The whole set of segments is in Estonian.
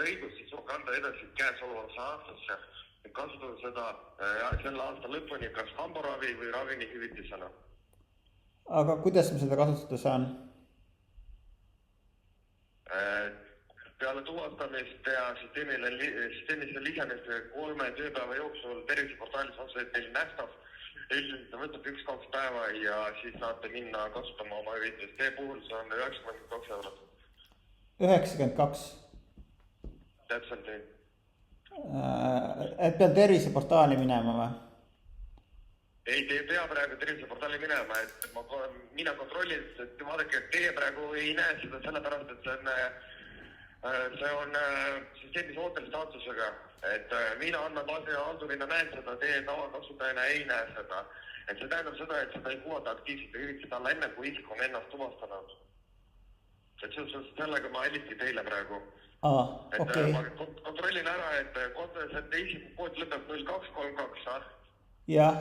õigus siis kanda edasi käesolevasse aastasse ja kasutada seda selle aasta lõpuni kas hambaravi või ravimihüvitisena. Aga kuidas ma seda kasutada saan? Peale tuvastamist ja süsteemisse lisamist 3 tööpäeva jooksul terviseportaalis on see teil nähtav. Üldiselt võtab 1-2 päeva ja siis saate minna kasutama oma hüvitist. Teie puhul see on 92 €. 92? Täpselt nii. Et pean terviseportaali minema või? Ei, te ei pea praegu terviseportaali minema, et mina kontrollin, et vaadake, et teie praegu ei näe seda sellepärast, et see on süsteemis ootel staatusega, et mina andmebaasidena näen seda, teie tavakasutajana ei näe seda. Et see tähendab seda, et seda ei kuvata aktiivselt hüvitist alla enne, kui isik on ennast tuvastanud. Et sellega ma helisti teile praegu. Okay. Ma kontrollin ära, et isikukood lõpeb 0232. Jah.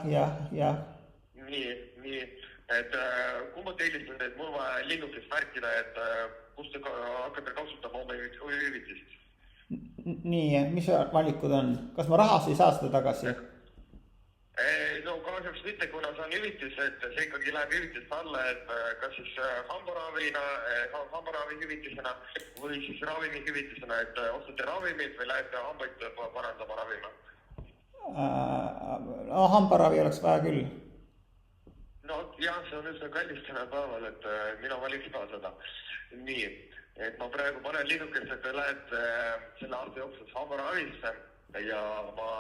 Nii, et kumba te eelistate, et mul vaja linnukest märkida, et kus te hakkate kasutama oma hüvitist? Nii, mis valikud on? Kas ma rahas ei saa seda tagasi? No kahjuks mitte, kuna see on hüvitis, et see ikkagi läheb hüvitist alla, et kas siis hambaravi hüvitisena või siis ravimi hüvitisena, et ostate ravimid või lähete hambaid parandama ravima? Hambaravi oleks vaja küll. No jah, see on üsna kallis tänapäeval, et mina valiks ka seda. Nii, et ma praegu panen linnukest, et te lähete selle aasta jooksul hambaravisse ja ma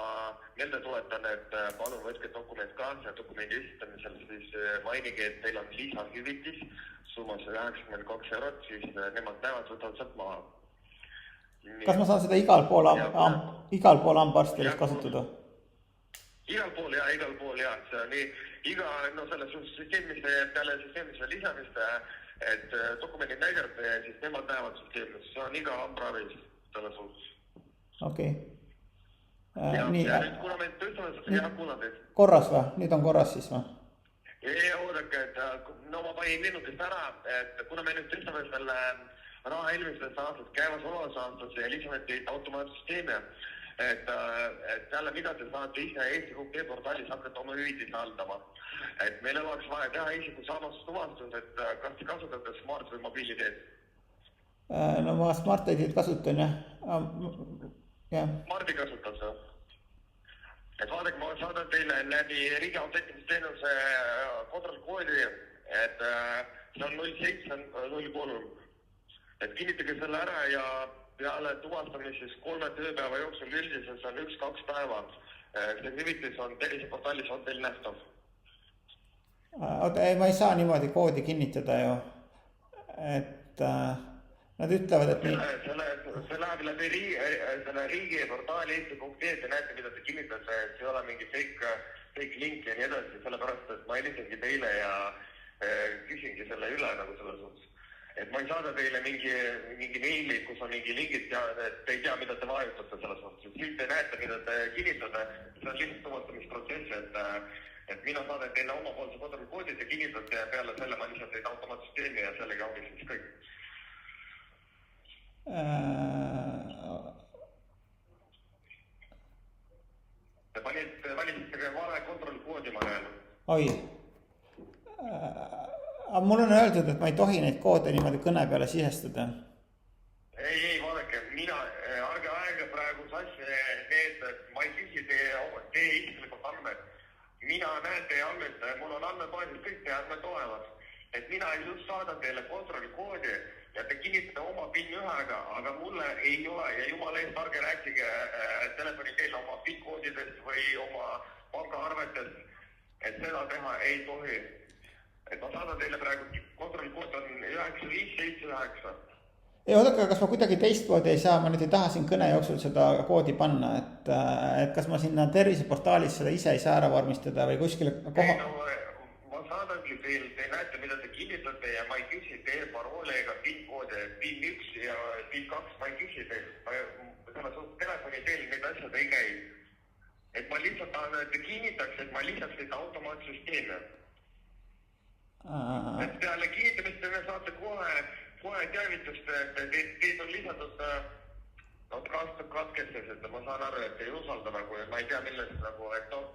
meelde tuletan, et palun võtke dokument kaasa ja dokumendi esitamisel siis mainige, et teil on lisahüvitis summas 92 €, siis nemad näevad, võtavad sealt maha. Kas ma saan seda igal pool hambaarstides kasutada? Igal pool ja, see on nii, selles süsteemisse, peale süsteemisse lisamist, et dokumendid näidata ja siis nemad näevad süsteemist, see on iga hambaravis selles suhtes. Okei. Ja nüüd kuna me tõstame seda kuulateid. Korras või? Nüüd on korras siis või? Ei, oodake, et ma panin linnukest ära, et kuna me nüüd tõstame selle raha eelmistest aastast käesolevas aastas ja lisame teid automaatsüsteemi, et jälle mida te saate ise Eesti.ee portaalis hakata oma hüvitist haldama. Et meil oleks vaja teha isiku saamastustuvastus, et kas te kasutate Smart või mobiiliteed? No ma Smart ID'd kasutan jah. Smarti kasutate? Et vaadake, ma saadan teile läbi riigi autentimisteenuse kontrollkoodi, et see on 0703. Et kinnitage selle ära ja peale tuvastamist siis 3 tööpäeva jooksul üldiselt see on 1-2 päeva. See hüvitis on terviseportaalis on teil nähtav. Ei, ma ei saa niimoodi koodi kinnitada ju. Et nad ütlevad, et see läheb läbi selle riigi portaali Eesti.ee, te näete, mida te kinnitate, et see ei ole mingi fake link ja nii edasi, sellepärast, et ma helisengi teile ja küsingi selle üle nagu selles suhtes. Et ma ei saada teile mingi meili, kus on mingi lingid ja te ei tea, mida te vajutate selles suhtes. Siis te näete, mida te kinnitate, see on lihtsalt tuvastamisprotsess, et mina saadan teile omapoolse kontrollkoodid ja kinnitate ja peale selle ma lisan teid automaatsüsteemi ja sellega ongi siis kõik. Te valisite vale kontrollkoodi, ma näen. Oi. Mul on öeldud, et ma ei tohi neid koode niimoodi kõne peale sisestada. Ei, vaadake, aega praegu sassi need, ma ei küsi teie isiklikult andmed. Mina näen teie andmed, mul on andmebaasid, kõik teie andmed olevad. Et mina just saadan teile kontrollkoodi ja te kinnitate oma PIN-1-ga, aga mulle ei ole ja jumala eest ärge rääkige telefoni teile oma PIN-koodidest või oma pangaarvetest, et seda teha ei tohi. Et ma saadan teile praegu kontrollkood on 9579. Ei, oodake, kas ma kuidagi teistmoodi ei saa, ma nüüd ei taha siin kõne jooksul seda koodi panna, et kas ma sinna terviseportaalis seda ise ei saa ära vormistada või kuskile koha... Ma saadangi teile, te näete, mida te kinnitate ja ma ei küsi teie paroole ega PIN-koode, PIN-1 ja PIN-2, ma ei küsi teile. Selles suhtes telefoni teel need asjad ei käi. Et ma lihtsalt tahan, et te kinnitaks, et ma lisaks teid automaatsüsteemi. Et peale kinnitamist te saate kohe teavitust, et teid on lisatud no katkestas, et ma saan aru, et ei usalda nagu ja ma ei tea, millest nagu, et noh,